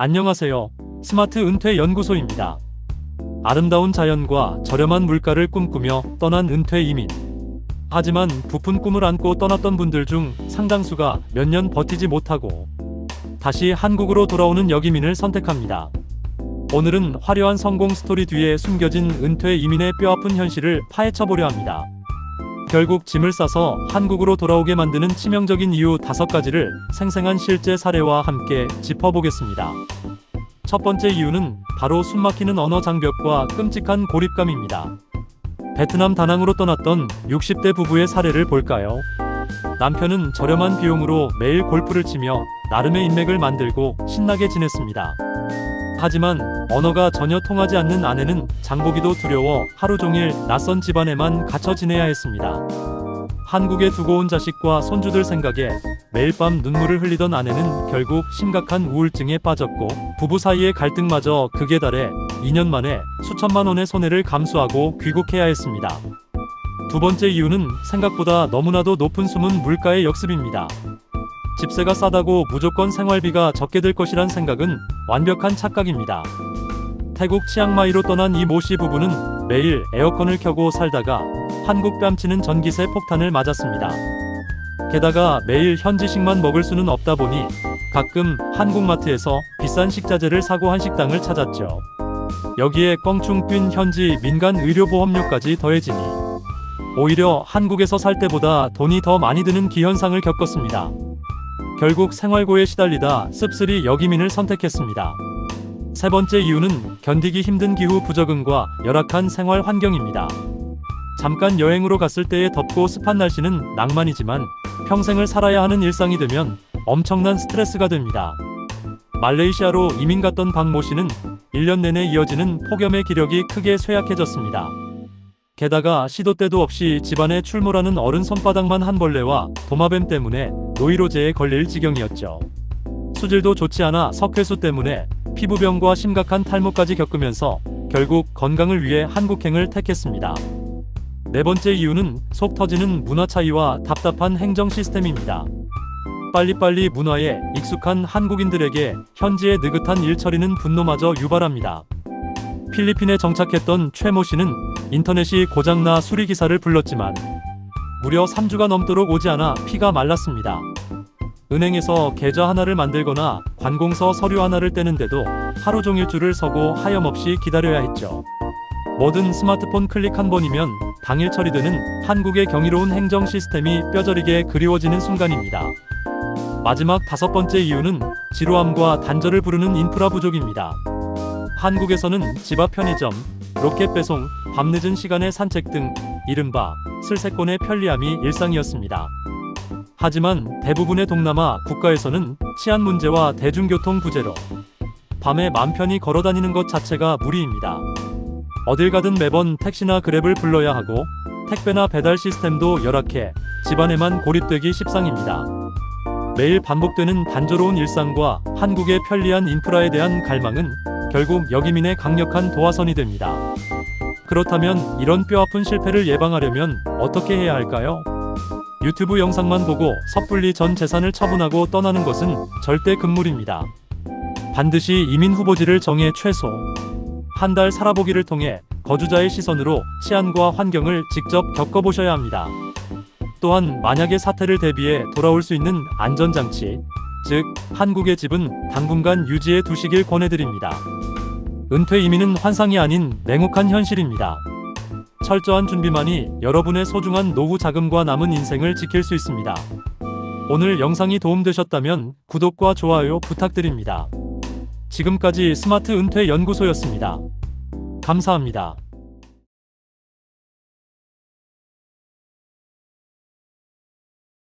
안녕하세요. 스마트 은퇴 연구소입니다. 아름다운 자연과 저렴한 물가를 꿈꾸며 떠난 은퇴 이민. 하지만 부푼 꿈을 안고 떠났던 분들 중 상당수가 몇 년 버티지 못하고 다시 한국으로 돌아오는 여기민을 선택합니다. 오늘은 화려한 성공 스토리 뒤에 숨겨진 은퇴 이민의 뼈아픈 현실을 파헤쳐보려 합니다. 결국 짐을 싸서 한국으로 돌아오게 만드는 치명적인 이유 5가지를 생생한 실제 사례와 함께 짚어보겠습니다. 첫 번째 이유는 바로 숨막히는 언어 장벽과 끔찍한 고립감입니다. 베트남 다낭으로 떠났던 60대 부부의 사례를 볼까요? 남편은 저렴한 비용으로 매일 골프를 치며 나름의 인맥을 만들고 신나게 지냈습니다. 하지만 언어가 전혀 통하지 않는 아내는 장보기도 두려워 하루 종일 낯선 집안에만 갇혀 지내야 했습니다. 한국에 두고 온 자식과 손주들 생각에 매일 밤 눈물을 흘리던 아내는 결국 심각한 우울증에 빠졌고 부부 사이의 갈등마저 극에 달해 2년 만에 수천만 원의 손해를 감수하고 귀국해야 했습니다. 두 번째 이유는 생각보다 너무나도 높은 숨은 물가의 역습입니다. 집세가 싸다고 무조건 생활비가 적게 들 것이란 생각은 완벽한 착각입니다. 태국 치앙마이로 떠난 이 모씨 부부는 매일 에어컨을 켜고 살다가 한국 뺨치는 전기세 폭탄을 맞았습니다. 게다가 매일 현지식만 먹을 수는 없다 보니 가끔 한국마트에서 비싼 식자재를 사고 한식당을 찾았죠. 여기에 껑충 뛴 현지 민간 의료보험료까지 더해지니 오히려 한국에서 살 때보다 돈이 더 많이 드는 기현상을 겪었습니다. 결국 생활고에 시달리다 씁쓸히 여기민을 선택했습니다. 세 번째 이유는 견디기 힘든 기후 부적응과 열악한 생활 환경입니다. 잠깐 여행으로 갔을 때의 덥고 습한 날씨는 낭만이지만 평생을 살아야 하는 일상이 되면 엄청난 스트레스가 됩니다. 말레이시아로 이민 갔던 박모 씨는 1년 내내 이어지는 폭염의 기력이 크게 쇠약해졌습니다. 게다가 시도 때도 없이 집안에 출몰하는 어른 손바닥만 한 벌레와 도마뱀 때문에 노이로제에 걸릴 지경이었죠. 수질도 좋지 않아 석회수 때문에 피부병과 심각한 탈모까지 겪으면서 결국 건강을 위해 한국행을 택했습니다. 네 번째 이유는 속 터지는 문화 차이와 답답한 행정 시스템입니다. 빨리빨리 문화에 익숙한 한국인들에게 현지의 느긋한 일처리는 분노마저 유발합니다. 필리핀에 정착했던 최모 씨는 인터넷이 고장나 수리기사를 불렀지만 무려 3주가 넘도록 오지 않아 피가 말랐습니다. 은행에서 계좌 하나를 만들거나 관공서 서류 하나를 떼는데도 하루 종일 줄을 서고 하염없이 기다려야 했죠. 뭐든 스마트폰 클릭 한 번이면 당일 처리되는 한국의 경이로운 행정 시스템이 뼈저리게 그리워지는 순간입니다. 마지막 5번째 이유는 지루함과 단절을 부르는 인프라 부족입니다. 한국에서는 집 앞 편의점, 로켓 배송, 밤늦은 시간의 산책 등 이른바 슬세권의 편리함이 일상이었습니다. 하지만 대부분의 동남아 국가에서는 치안 문제와 대중교통 부재로 밤에 맘 편히 걸어다니는 것 자체가 무리입니다. 어딜 가든 매번 택시나 그랩을 불러야 하고 택배나 배달 시스템도 열악해 집안에만 고립되기 십상입니다. 매일 반복되는 단조로운 일상과 한국의 편리한 인프라에 대한 갈망은 결국 여기민의 강력한 도화선이 됩니다. 그렇다면 이런 뼈아픈 실패를 예방하려면 어떻게 해야 할까요? 유튜브 영상만 보고 섣불리 전 재산을 처분하고 떠나는 것은 절대 금물입니다. 반드시 이민 후보지를 정해 최소 한 달 살아보기를 통해 거주자의 시선으로 치안과 환경을 직접 겪어보셔야 합니다. 또한 만약의 사태를 대비해 돌아올 수 있는 안전장치, 즉 한국의 집은 당분간 유지해 두시길 권해드립니다. 은퇴 이민은 환상이 아닌 냉혹한 현실입니다. 철저한 준비만이 여러분의 소중한 노후 자금과 남은 인생을 지킬 수 있습니다. 오늘 영상이 도움되셨다면 구독과 좋아요 부탁드립니다. 지금까지 스마트 은퇴 연구소였습니다. 감사합니다.